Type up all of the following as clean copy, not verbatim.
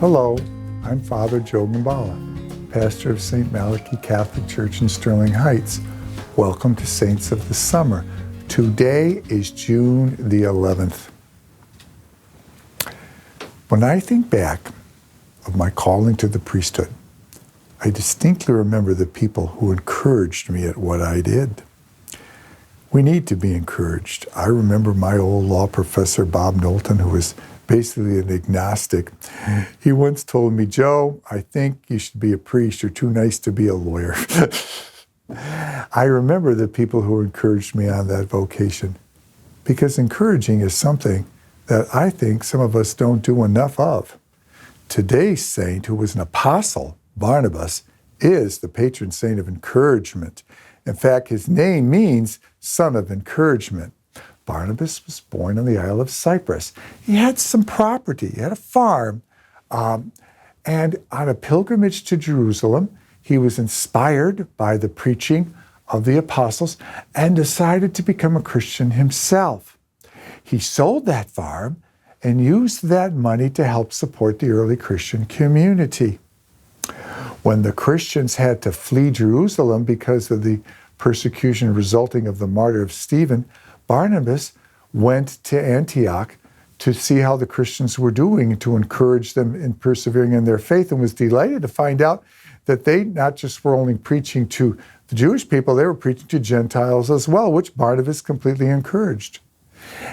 Hello, I'm Father Joe Mbala, pastor of St. Malachy Catholic Church in Sterling Heights. Welcome to Saints of the Summer. Today is June the 11th. When I think back of my calling to the priesthood, I distinctly remember the people who encouraged me at what I did. We need to be encouraged. I remember my old law professor, Bob Knowlton, who was basically an agnostic. He once told me, "Joe, I think you should be a priest. You're too nice to be a lawyer." I remember the people who encouraged me on that vocation, because encouraging is something that I think some of us don't do enough of. Today's saint, who was an apostle, Barnabas, is the patron saint of encouragement. In fact, his name means son of encouragement. Barnabas was born on the Isle of Cyprus. He had some property, he had a farm, and on a pilgrimage to Jerusalem, he was inspired by the preaching of the apostles and decided to become a Christian himself. He sold that farm and used that money to help support the early Christian community. When the Christians had to flee Jerusalem because of the persecution resulting of the martyr of Stephen, Barnabas went to Antioch to see how the Christians were doing and to encourage them in persevering in their faith, and was delighted to find out that they not just were only preaching to the Jewish people, they were preaching to Gentiles as well, which Barnabas completely encouraged.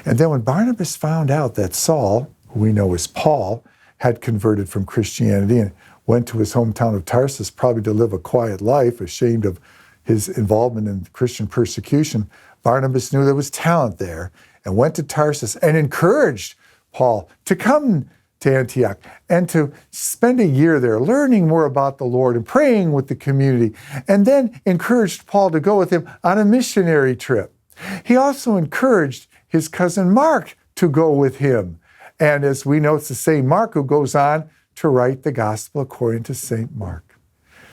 And then when Barnabas found out that Saul, who we know as Paul, had converted from Christianity and went to his hometown of Tarsus, probably to live a quiet life, ashamed of his involvement in Christian persecution, Barnabas knew there was talent there and went to Tarsus and encouraged Paul to come to Antioch and to spend a year there learning more about the Lord and praying with the community, and then encouraged Paul to go with him on a missionary trip. He also encouraged his cousin Mark to go with him. And as we know, it's the same Mark who goes on to write the gospel according to St. Mark.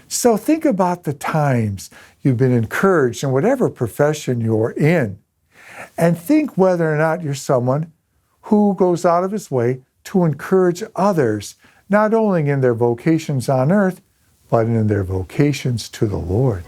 So think about the times you've been encouraged in whatever profession you're in, and think whether or not you're someone who goes out of his way to encourage others, not only in their vocations on earth, but in their vocations to the Lord.